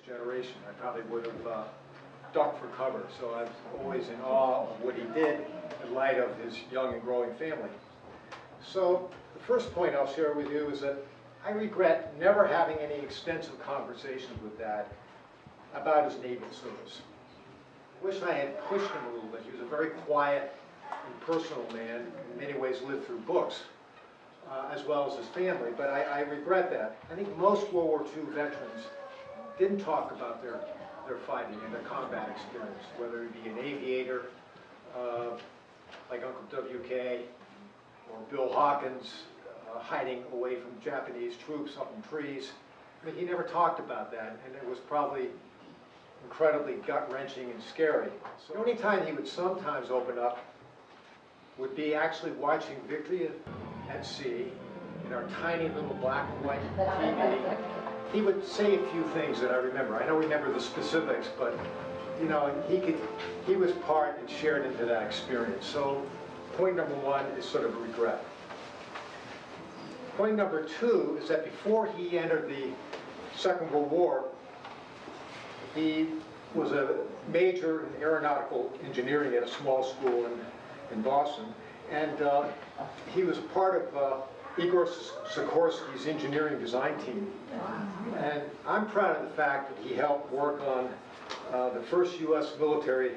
generation. I probably would have ducked for cover, so I was always in awe of what he did in light of his young and growing family. So the first point I'll share with you is that I regret never having any extensive conversations with Dad about his naval service. Wish I had pushed him a little bit. He was a very quiet and personal man, in many ways lived through books, as well as his family, but I regret that. I think most World War II veterans didn't talk about their fighting and their combat experience, whether it be an aviator, like Uncle W.K., or Bill Hawkins, hiding away from Japanese troops up in trees. I mean, he never talked about that, and it was probably incredibly gut-wrenching and scary. So the only time he would sometimes open up would be actually watching Victory at Sea in our tiny little black and white TV. He would say a few things that I remember. I don't remember the specifics, but you know, he was part and shared into that experience. So point number one is sort of a regret. Point number two is that before he entered the Second World War, he was a major in aeronautical engineering at a small school in Boston, and he was part of Igor Sikorsky's engineering design team. And I'm proud of the fact that he helped work on the first U.S. military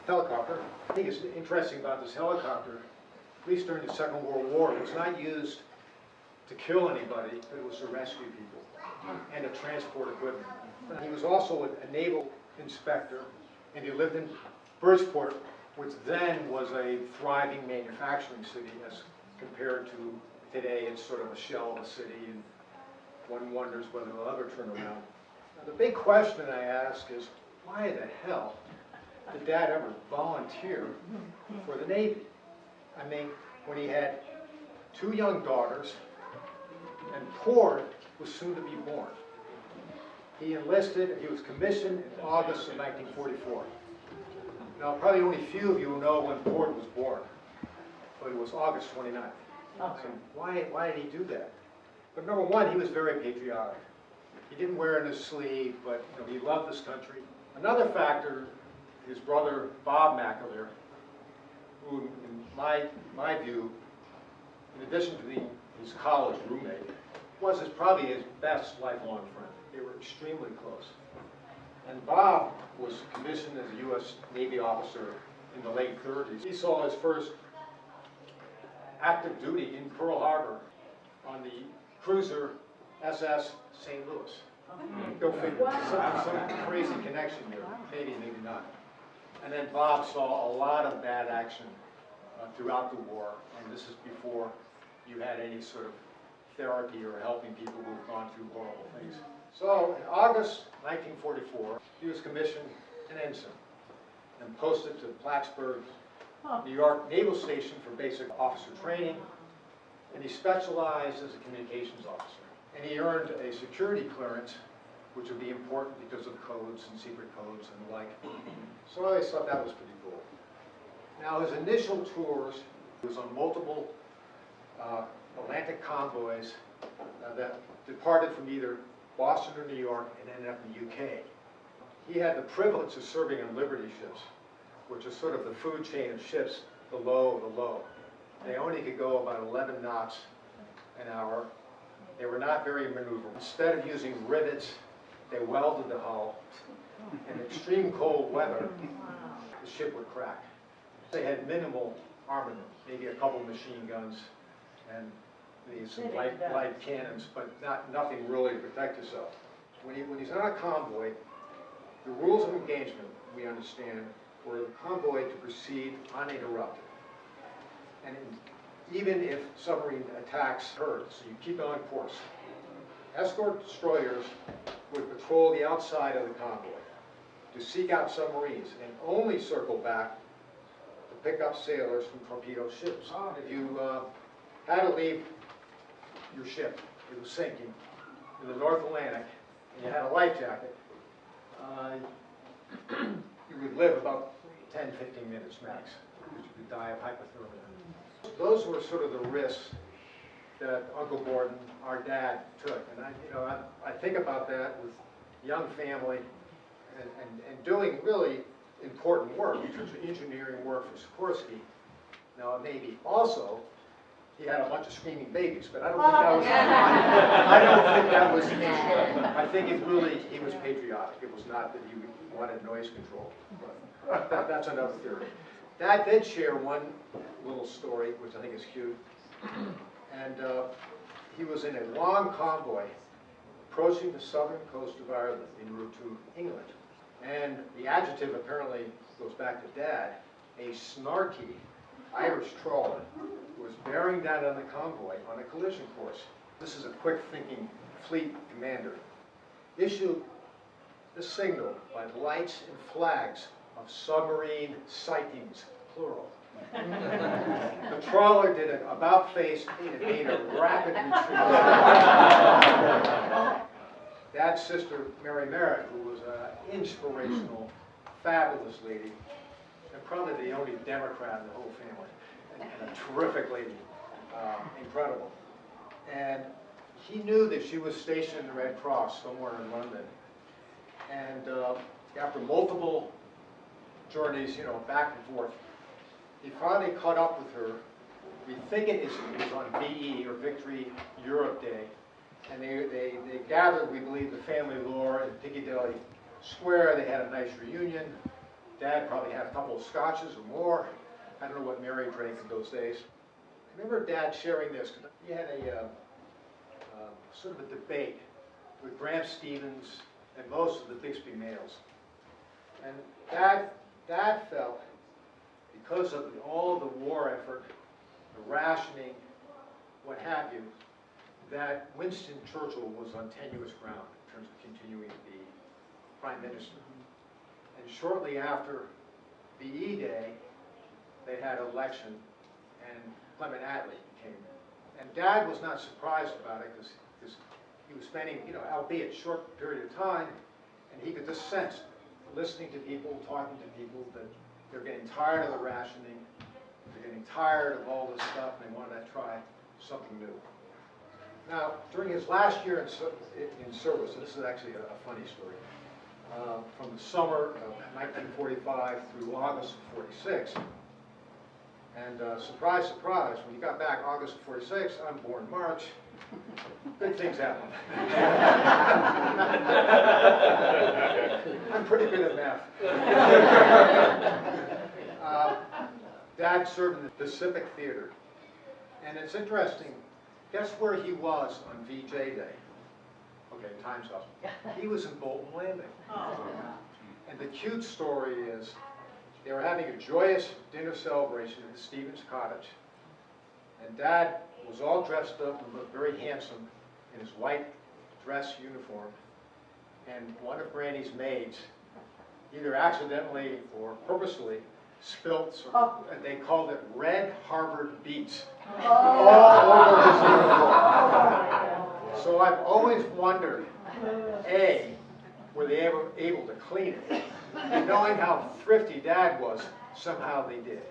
helicopter. I think it's interesting about this helicopter, at least during the Second World War, it was not used to kill anybody, but it was to rescue people and to transport equipment. He was also a naval inspector, and he lived in Bridgeport, which then was a thriving manufacturing city as compared to today. It's sort of a shell of a city, and one wonders whether it'll ever turn around. Now, the big question I ask is, why the hell did Dad ever volunteer for the Navy? I mean, when he had two young daughters, and Cord was soon to be born. He enlisted, he was commissioned in August of 1944. Now, probably only a few of you know when Cord was born, but it was August 29th. So why did he do that? But number one, he was very patriotic. He didn't wear it in his sleeve, but you know, he loved this country. Another factor, his brother Bob McAleer, who in my view, in addition to being his college roommate, was probably his best lifelong friend. They were extremely close. And Bob was commissioned as a U.S. Navy officer in the late 30s. He saw his first active duty in Pearl Harbor on the cruiser SS St. Louis. Go figure. Some crazy connection there. Maybe, maybe not. And then Bob saw a lot of bad action throughout the war, and this is before you had any sort of therapy or helping people who've gone through horrible things. So in August 1944, he was commissioned an ensign and posted to Plattsburgh, New York Naval Station for basic officer training, and he specialized as a communications officer. And he earned a security clearance, which would be important because of codes and secret codes and the like. So I always thought that was pretty cool. Now his initial tours, he was on multiple Atlantic convoys that departed from either Boston or New York and ended up in the UK. He had the privilege of serving on Liberty ships, which is sort of the food chain of ships, the low of the low. They only could go about 11 knots an hour. They were not very maneuverable. Instead of using rivets, they welded the hull. In extreme cold weather, the ship would crack. They had minimal armament, maybe a couple machine guns and some light cannons, but nothing really to protect yourself. When he's on a convoy, the rules of engagement, we understand, were the convoy to proceed uninterrupted. And even if submarine attacks occurred, so you keep on course. Escort destroyers would patrol the outside of the convoy to seek out submarines and only circle back to pick up sailors from torpedo ships. If you had to leave your ship, it was sinking in the North Atlantic, and you had a life jacket, you would live about 10, 15 minutes max, because you could die of hypothermia. Those were sort of the risks that Uncle Gordon, our dad, took. And I think about that with young family, and doing really important work in terms of engineering work for Sikorsky. Now, maybe also, he had a bunch of screaming babies, but I don't think that was, I don't think that was the issue. I think it really, he was patriotic. It was not that he wanted noise control. But that's another theory. Dad did share one little story, which I think is cute. And he was in a long convoy approaching the southern coast of Ireland en route to England. And the adjective apparently goes back to Dad. A snarky Irish trawler was bearing down on the convoy on a collision course. This is a quick-thinking fleet commander. Issued the signal by lights and flags of submarine sightings, plural. The trawler did an about-face and made a rapid retreat. Dad's sister, Mary Merritt, who was an inspirational, fabulous lady, and probably the only Democrat in the whole family, and a terrific lady, incredible. And he knew that she was stationed in the Red Cross somewhere in London. And after multiple journeys, back and forth, he finally caught up with her. We think it was on VE, or Victory Europe Day. And they gathered, we believe, the family lore in Piccadilly Square. They had a nice reunion. Dad probably had a couple of scotches or more. I don't know what Mary drank in those days. I remember Dad sharing this. He had a sort of a debate with Graham Stevens and most of the Bixby males. And Dad felt, because of all the war effort, the rationing, what have you, that Winston Churchill was on tenuous ground in terms of continuing to be Prime Minister. And shortly after VE Day, they had an election, and Clement Attlee came. And Dad was not surprised about it, because he was spending, albeit short period of time, and he could just sense, listening to people, talking to people, that they're getting tired of the rationing, they're getting tired of all this stuff, and they wanted to try something new. Now, during his last year in service, and this is actually a funny story, from the summer of 1945 through August of 46, and surprise, surprise, when he got back August of 46, I'm born March, good things happen. I'm pretty good at math. Dad served in the Pacific Theater, and it's interesting. Guess where he was on VJ Day? Okay, time's up. He was in Bolton Landing. Oh. And the cute story is, they were having a joyous dinner celebration at the Stevens cottage. And Dad was all dressed up and looked very handsome in his white dress uniform. And one of Granny's maids, either accidentally or purposely, spilt some, and they called it red Harvard beets all over his uniform. So I've always wondered, A, were they ever able to clean it? And knowing how thrifty Dad was, somehow they did.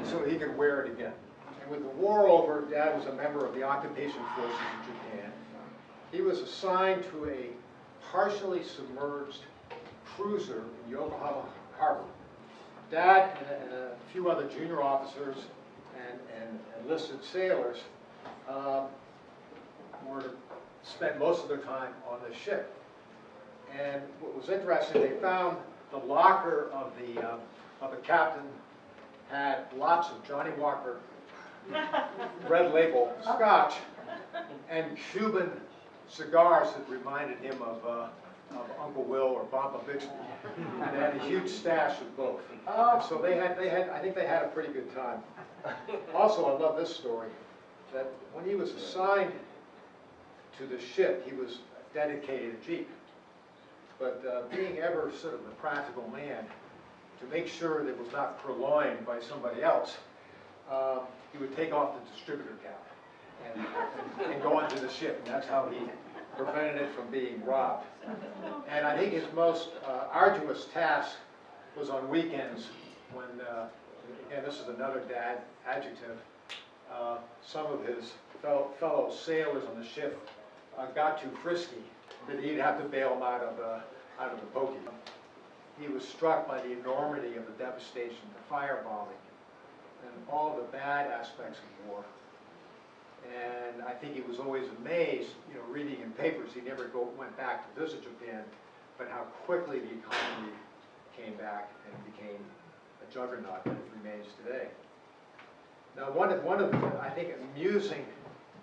So he could wear it again. And with the war over, Dad was a member of the occupation forces in Japan. He was assigned to a partially submerged cruiser in Yokohama Harbor. Dad and a few other junior officers and enlisted sailors were to spend most of their time on the ship. And what was interesting, they found the locker of the captain had lots of Johnny Walker red label scotch and Cuban cigars that reminded him of Uncle Will or Bamba Bixby, and they had a huge stash of both. And so I think they had a pretty good time. Also, I love this story, that when he was assigned to the ship, he was dedicated a Jeep. But being ever sort of a practical man, to make sure that it was not purloined by somebody else, he would take off the distributor cap and go onto the ship, and that's how he prevented it from being robbed. And I think his most arduous task was on weekends when, again, this is another Dad adjective, some of his fellow sailors on the ship got too frisky that he'd have to bail him out of the pokey. He was struck by the enormity of the devastation, the firebombing, and all the bad aspects of war. And I think he was always amazed, reading in papers, he never went back to visit Japan, but how quickly the economy came back and became a juggernaut that it remains today. Now, one of the, I think, amusing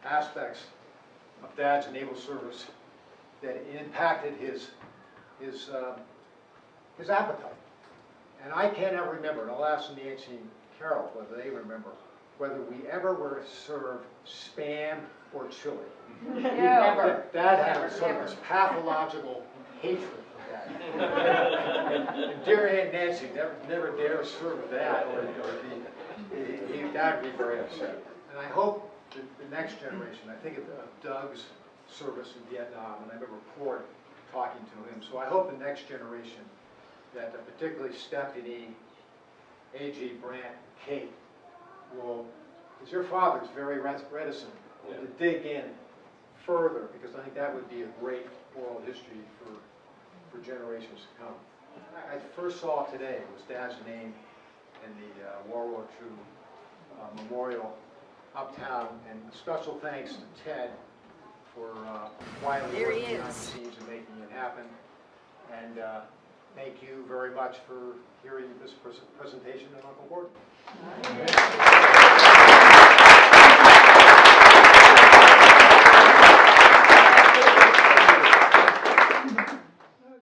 aspects of Dad's naval service that impacted his appetite. And I cannot remember, and I'll ask Nancy and Carol whether they remember, whether we ever were served Spam or chili. Never. Dad had sort of this pathological hatred for that. And dear Aunt Nancy never dare serve that, or Dad would be very upset. And I hope the next generation, I think of Doug's service in Vietnam, and I have a report talking to him, so I hope the next generation, that particularly Stephanie, A.G. Brandt, Kate, will, because your father's very reticent to dig in further, because I think that would be a great oral history for generations to come. I first saw today was Dad's name in the World War II memorial uptown, and special thanks to Ted for quietly working behind the scenes and making it happen. And thank you very much for hearing this presentation of Uncle Gordon.